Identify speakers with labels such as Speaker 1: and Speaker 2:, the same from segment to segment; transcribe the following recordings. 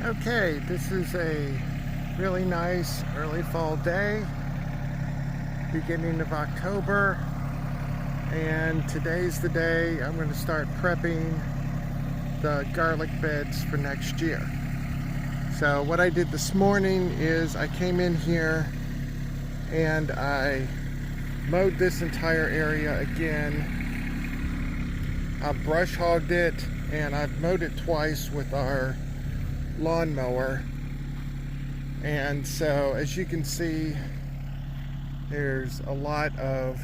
Speaker 1: Okay, this is a really nice early fall day, beginning of October, and today's the day I'm going to start prepping the garlic beds for next year. So what I did this morning is I came in here and I mowed this entire area again. I brush hogged it, and I've mowed it twice with our lawnmower. And so as you can see, there's a lot of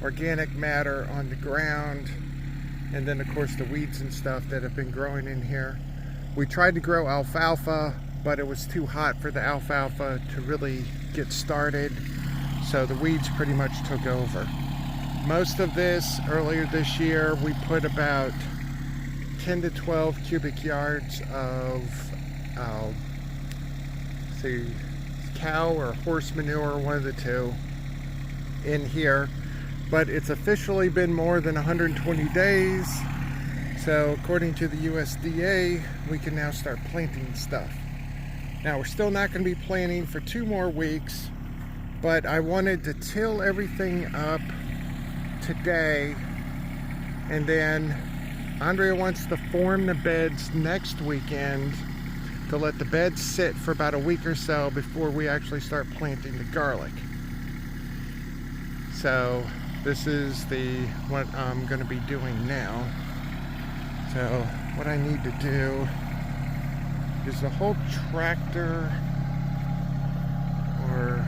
Speaker 1: organic matter on the ground, and then of course the weeds and stuff that have been growing in here. We tried to grow alfalfa, but it was too hot for the alfalfa to really get started, so the weeds pretty much took over. Most of this earlier this year, we put about 10 to 12 cubic yards of cow or horse manure, one of the two, in here. But it's officially been more than 120 days. So according to the USDA, we can now start planting stuff. Now we're still not going to be planting for 2 more weeks, but I wanted to till everything up today, and then Andrea wants to form the beds next weekend to let the beds sit for about a week or so before we actually start planting the garlic. So this is what I'm going to be doing now. So what I need to do is the whole tractor, or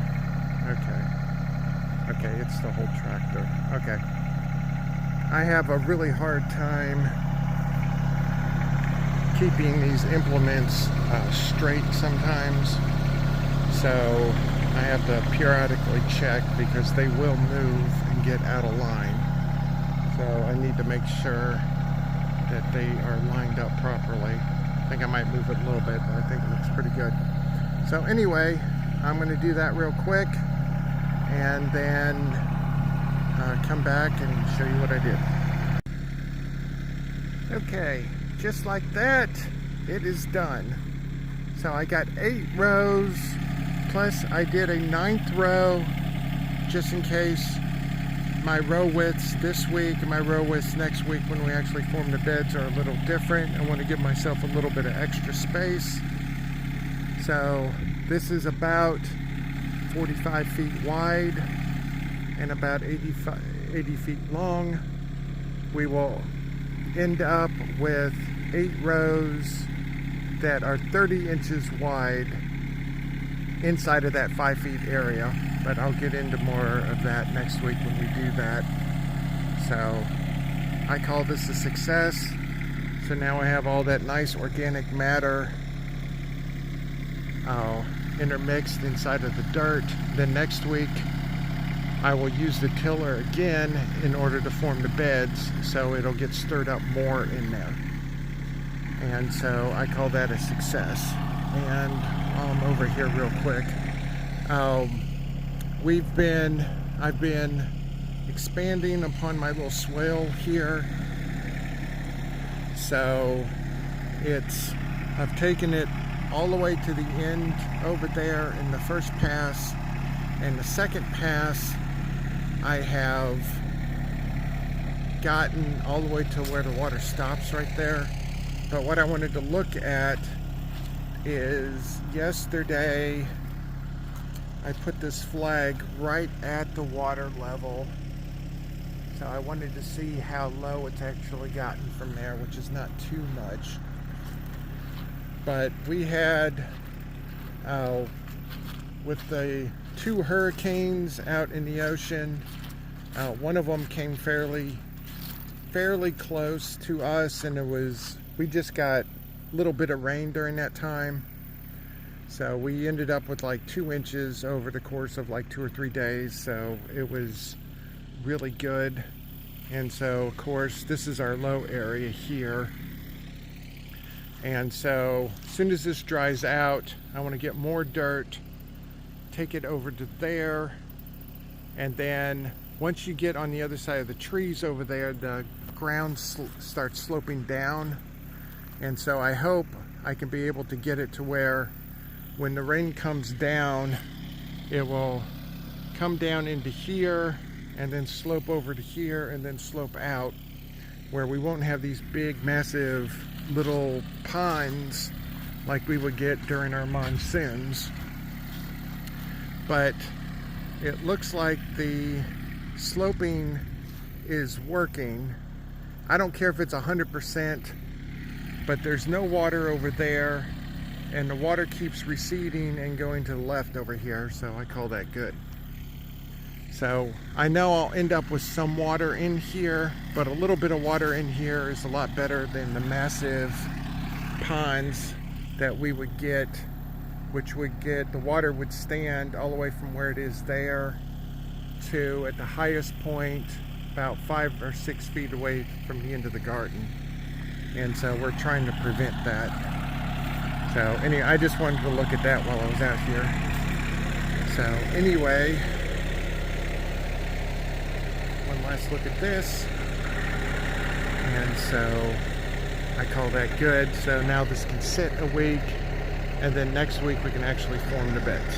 Speaker 1: okay, it's the whole tractor. Okay. I have a really hard time keeping these implements straight sometimes, so I have to periodically check because they will move and get out of line. So I need to make sure that they are lined up properly. I think I might move it a little bit, but I think it looks pretty good. So anyway, I'm going to do that real quick and then come back and show you what I did. Okay, just like that, it is done. So I got 8 rows, plus I did a 9th row just in case my row widths this week and my row widths next week, when we actually form the beds, are a little different. I want to give myself a little bit of extra space. So this is about 45 feet wide and about 80 feet long. We will end up with 8 rows that are 30 inches wide inside of that 5 feet area, but I'll get into more of that next week when we do that. So I call this a success. So now I have all that nice organic matter intermixed inside of the dirt. Then next week I will use the tiller again in order to form the beds, so it'll get stirred up more in there. And so I call that a success. And I'm over here real quick. I've been expanding upon my little swale here. So I've taken it all the way to the end over there in the first pass, and the second pass I have gotten all the way to where the water stops right there. But what I wanted to look at is, yesterday I put this flag right at the water level, so I wanted to see how low it's actually gotten from there, which is not too much. But we had, with the 2 hurricanes out in the ocean, one of them came fairly close to us, and we just got a little bit of rain during that time. So we ended up with like 2 inches over the course of like 2 or 3 days, so it was really good. And so of course this is our low area here, and so as soon as this dries out, I want to get more dirt, take it over to there, and then once you get on the other side of the trees over there, the ground starts sloping down, And so I hope I can be able to get it to where when the rain comes down, it will come down into here and then slope over to here and then slope out, where we won't have these big massive little ponds like we would get during our monsoons. But it looks like the sloping is working. I don't care if it's 100%, but there's no water over there, and the water keeps receding and going to the left over here, so I call that good. So I know I'll end up with some water in here, but a little bit of water in here is a lot better than the massive ponds that we would get, which would get, the water would stand all the way from where it is there to at the highest point about 5 or 6 feet away from the end of the garden. And so we're trying to prevent that. So anyway, I just wanted to look at that while I was out here. So anyway, one last look at this. And so I call that good. So now this can sit a week, and then next week we can actually form the beds.